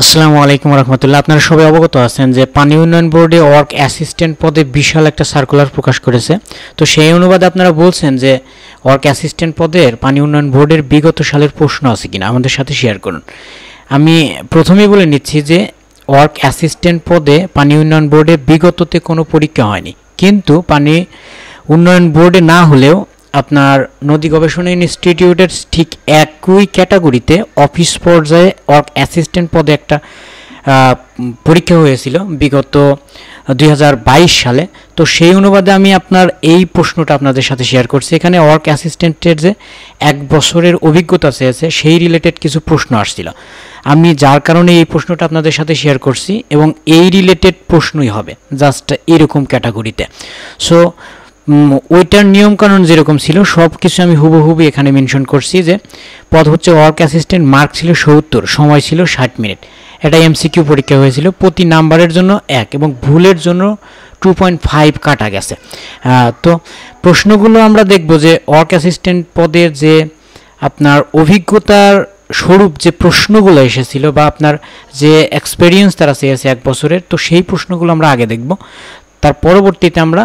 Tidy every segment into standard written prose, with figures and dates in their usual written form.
আসসালামু আলাইকুম রহমতুল্লাহ। আপনারা সবাই অবগত আছেন যে পানি উন্নয়ন বোর্ডে ওয়ার্ক অ্যাসিস্ট্যান্ট পদে বিশাল একটা সার্কুলার প্রকাশ করেছে। তো সেই অনুবাদে আপনারা বলছেন যে ওয়ার্ক অ্যাসিস্ট্যান্ট পদের পানি উন্নয়ন বোর্ডের বিগত সালের প্রশ্ন আছে কিনা আমাদের সাথে শেয়ার করুন। আমি প্রথমেই বলে নিচ্ছি যে ওয়ার্ক অ্যাসিস্ট্যান্ট পদে পানি উন্নয়ন বোর্ডে বিগততে কোনো পরীক্ষা হয়নি, কিন্তু পানি উন্নয়ন বোর্ডে না হলেও আপনার নদী গবেষণা ইনস্টিটিউটের ঠিক একই ক্যাটাগরিতে অফিস পর্যায়ে ওয়ার্ক অ্যাসিস্ট্যান্ট পদে একটা পরীক্ষা হয়েছিল বিগত 2022 সালে। তো সেই অনুবাদে আমি আপনার এই প্রশ্নটা আপনাদের সাথে শেয়ার করছি। এখানে ওয়ার্ক অ্যাসিস্ট্যান্টের যে 1 বছরের অভিজ্ঞতা চেয়েছে সেই রিলেটেড কিছু প্রশ্ন আসছিল, আমি যার কারণে এই প্রশ্নটা আপনাদের সাথে শেয়ার করছি এবং এই রিলেটেড প্রশ্নই হবে জাস্ট এরকম ক্যাটাগরিতে। সো ওইটার নিয়মকানুন যেরকম ছিল সব কিছু আমি হুবহু এখানে মেনশন করছি। যে পদ হচ্ছে ওয়ার্ক অ্যাসিস্ট্যান্ট, মার্ক ছিল 70, সময় ছিল 60 মিনিট। এটা এমসিকিউ পরীক্ষা হয়েছিল, প্রতি নাম্বারের জন্য 1 এবং ভুলের জন্য 2.5 কাটা গেছে। তো প্রশ্নগুলো আমরা দেখব যে ওয়ার্ক অ্যাসিস্ট্যান্ট পদের যে আপনার অভিজ্ঞতার স্বরূপ যে প্রশ্নগুলো এসেছিল বা আপনার যে এক্সপেরিয়েন্স তারা চেয়েছে 1 বছরের, তো সেই প্রশ্নগুলো আমরা আগে দেখব। তার পরবর্তীতে আমরা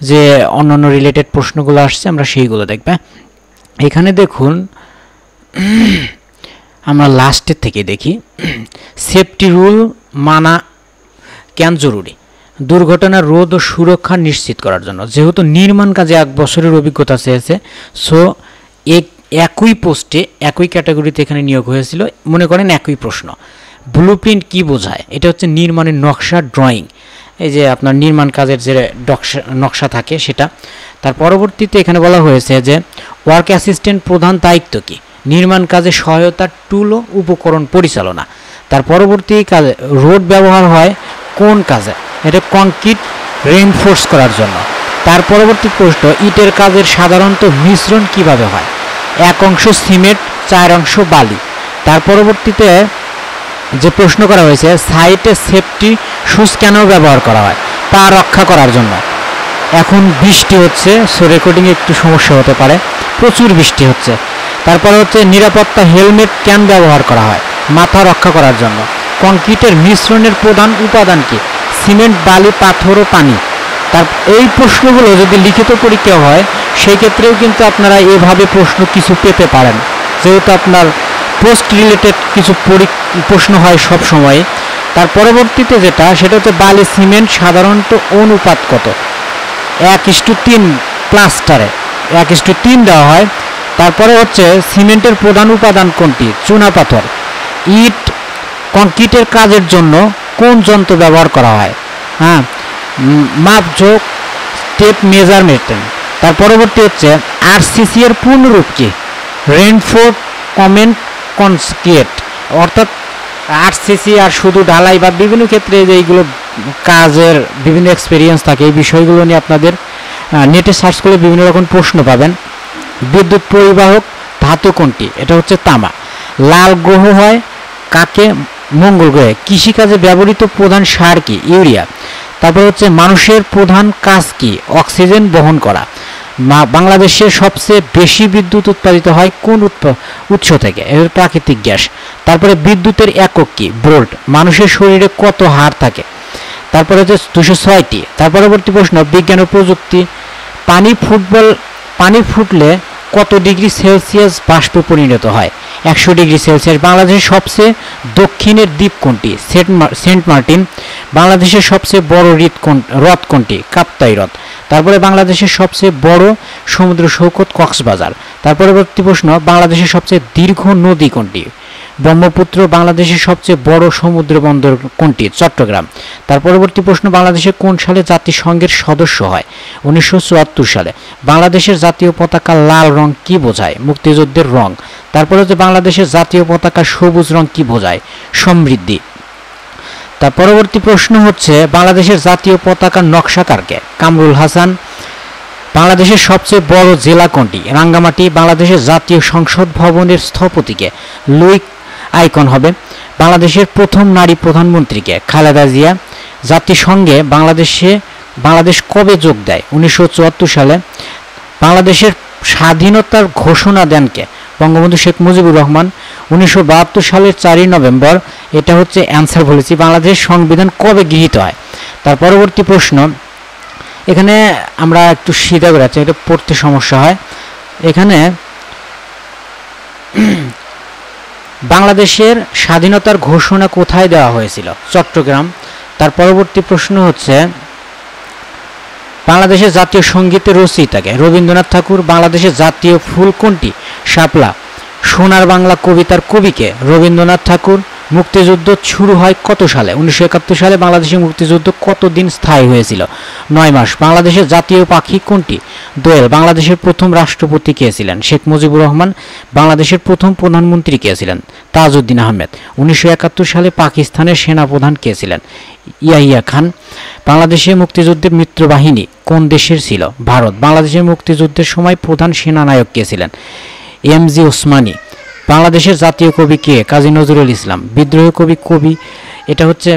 যে অন্যান্য রিলেটেড প্রশ্নগুলো আসছে আমরা সেইগুলো দেখব। এখানে দেখুন, আমরা লাস্টের থেকে দেখি। সেফটি রুল মানা কেন জরুরি? দুর্ঘটনা রোধ ও সুরক্ষা নিশ্চিত করার জন্য। যেহেতু নির্মাণ কাজে 1 বছরের অভিজ্ঞতা চেয়েছে, সো একই পোস্টে একই ক্যাটাগরিতে এখানে নিয়োগ হয়েছিল। মনে করেন একই প্রশ্ন। ব্লুপ্রিন্ট কি বোঝায়? এটা হচ্ছে নির্মাণের নকশা, ড্রয়িং, এই যে আপনার নির্মাণ কাজের যে নকশা থাকে সেটা। তার পরবর্তীতে এখানে বলা হয়েছে যে ওয়ার্ক অ্যাসিস্ট্যান্ট প্রধান দায়িত্ব কি? নির্মাণ কাজে সহায়তার টুল ও উপকরণ পরিচালনা। তার পরবর্তী কাজে রোড ব্যবহার হয় কোন কাজে? এটা কংক্রিট রেইনফোর্স করার জন্য। তার পরবর্তী প্রশ্ন, ইটের কাজের সাধারণত মিশ্রণ কিভাবে হয়? 1 অংশ সিমেন্ট, 4 অংশ বালি। তার পরবর্তীতে যে প্রশ্ন করা হয়েছে, সাইটে সেফটি শুজ কেন ব্যবহার করা হয়? পা রক্ষা করার জন্য। এখন বৃষ্টি হচ্ছে, সো রেকর্ডিংয়ে একটু সমস্যা হতে পারে, প্রচুর বৃষ্টি হচ্ছে। তারপরে হচ্ছে নিরাপত্তা হেলমেট কেন ব্যবহার করা হয়? মাথা রক্ষা করার জন্য। কংক্রিটের মিশ্রণের প্রধান উপাদান কি? সিমেন্ট, বালি, পাথর ও পানি। তার এই প্রশ্নগুলো যদি লিখিত পরীক্ষা হয় সেই ক্ষেত্রেও কিন্তু আপনারা এভাবে প্রশ্ন কিছু পেতে পারেন, যেহেতু আপনার পোস্ট রিলেটেড কিছু প্রশ্ন হয় সব সময়। তার পরবর্তীতে যেটা সেটা হচ্ছে বালি সিমেন্ট সাধারণত অনুপাত কত? 1:3 প্লাস্টারে 1:3 দেওয়া হয়। তারপরে হচ্ছে সিমেন্টের প্রধান উপাদান কোনটি? চুনাপাথর। ইট কংক্রিটের কাজের জন্য কোন যন্ত্র ব্যবহার করা হয়? মাপঝোঁক, টেপ মেজারমেন্ট। তার পরবর্তী হচ্ছে আরসিসি এর পূর্ণরূপ কি? Reinforce comment concrete. অর্থাৎ আরসিসি আর শুধু ঢালাই বা বিভিন্ন ক্ষেত্রে যে এইগুলো কাজের বিভিন্ন এক্সপেরিয়েন্স থাকে, এই বিষয়গুলো নিয়ে আপনাদের নেটে সার্চ করলে বিভিন্ন রকম প্রশ্ন পাবেন। বিদ্যুৎ পরিবাহক ধাতু কোনটি? এটা হচ্ছে তামা। লাল গ্রহ হয় কাকে? মঙ্গল গ্রহে। কৃষিকাজে ব্যবহৃত প্রধান সার কি? ইউরিয়া। তারপর হচ্ছে মানুষের প্রধান কাজ কি? অক্সিজেন বহন করা। বাংলাদেশের সবচেয়ে বেশি বিদ্যুৎ উৎপাদিত হয় কোন উৎস থেকে? এর প্রাকৃতিক গ্যাস। তারপরে বিদ্যুতের একক কি? ভোল্ট। মানুষের শরীরে কত হাড় থাকে? তারপরে হচ্ছে 206টি। তার পরবর্তী প্রশ্ন, বিজ্ঞান ও প্রযুক্তি। পানি ফুটলে কত ডিগ্রি সেলসিয়াস বাষ্পে পরিণত হয়? 100 ডিগ্রি সেলসিয়াস। বাংলাদেশের সবচেয়ে দক্ষিণের দ্বীপ কোনটি? Saint Martin. বাংলাদেশের সবচেয়ে বড় হ্রদ কোনটি? কাপ্তাই হ্রদ। তারপরে বাংলাদেশের সবচেয়ে বড় সমুদ্র সৈকত কক্সবাজার। তার পরবর্তী প্রশ্ন, বাংলাদেশের সবচেয়ে দীর্ঘ নদী কোনটি? ব্রহ্মপুত্র। বাংলাদেশের সবচেয়ে বড় সমুদ্র বন্দর কোনটি? চট্টগ্রাম। তার পরবর্তী প্রশ্ন, বাংলাদেশের কোন সালে জাতিসংঘের সদস্য হয়? 1974 সালে। বাংলাদেশের জাতীয় পতাকা লাল রং কি বোঝায়? মুক্তিযুদ্ধের রং। তারপরে হচ্ছে বাংলাদেশের জাতীয় পতাকা সবুজ রং কি বোঝায়? সমৃদ্ধি। তার পরবর্তী প্রশ্ন হচ্ছে, বাংলাদেশের জাতীয় পতাকার নকশাকারকে? কামরুল হাসান। বাংলাদেশের সবচেয়ে বড় জেলা কোনটি? রাঙ্গামাটি। বাংলাদেশের জাতীয় সংসদ ভবনের স্থপতিকে? লুই আইকন হবে। বাংলাদেশের প্রথম নারী প্রধানমন্ত্রীকে? খালেদা জিয়া। জাতিসংঘে বাংলাদেশ কবে যোগ দেয়? 1974 সালে। বাংলাদেশের স্বাধীনতার ঘোষণা দেন কে? বঙ্গবন্ধু শেখ মুজিবুর রহমান। 1972 সালের 4ই নভেম্বর, এটা হচ্ছে অ্যান্সার বলেছি। বাংলাদেশের সংবিধান কবে গৃহীত হয়? তার পরবর্তী প্রশ্ন, এখানে আমরা একটু সিধা করে আছি, এটা পড়তে সমস্যা হয়। এখানে বাংলাদেশের স্বাধীনতার ঘোষণা কোথায় দেওয়া হয়েছিল? চট্টগ্রাম। তার পরবর্তী প্রশ্ন হচ্ছে, বাংলাদেশের জাতীয় সঙ্গীতের রচয়িতাকে? রবীন্দ্রনাথ ঠাকুর। বাংলাদেশের জাতীয় ফুল কোনটি? শাপলা। সোনার বাংলা কবিতার কবিকে? রবীন্দ্রনাথ ঠাকুর। মুক্তিযুদ্ধ শুরু হয় কত সালে? 1971 সালে। বাংলাদেশের মুক্তিযুদ্ধ কতদিন স্থায়ী হয়েছিল? 9 মাস। বাংলাদেশের জাতীয় পাখি কোনটি? দোয়েল। বাংলাদেশের প্রথম রাষ্ট্রপতি কে ছিলেন? শেখ মুজিবুর রহমান। বাংলাদেশের প্রথম প্রধানমন্ত্রী কে ছিলেন? তাজউদ্দিন আহমেদ। 1971 সালে পাকিস্তানের সেনাপ্রধান কে ছিলেন? ইয়াহিয়া খান। বাংলাদেশের মুক্তিযুদ্ধের মিত্রবাহিনী কোন দেশের ছিল? ভারত। বাংলাদেশের মুক্তিযুদ্ধের সময় প্রধান সেনানায়ক কে ছিলেন? এম.জি. ওসমানী। বাংলাদেশের জাতীয় কবি কে? কাজী নজরুল ইসলাম। বিদ্রোহী কবি এটা হচ্ছে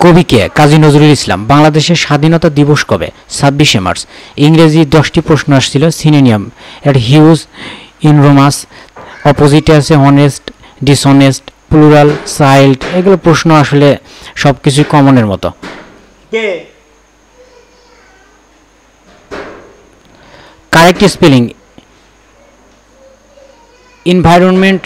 কবি কে? কাজী নজরুল ইসলাম। বাংলাদেশের স্বাধীনতা দিবস কবে? 26শে মার্চ। ইংরেজি 10টি প্রশ্ন আসছিল। সিনোনিয়াম, এর হিউজ, ইনরোমাস, অপোজিটে আছে অনেস্ট, ডিসঅনেস্ট, প্লুরাল, চাইল্ড। এগুলো প্রশ্ন আসলে সব কিছুই কমনের মতো। Correct spelling, environment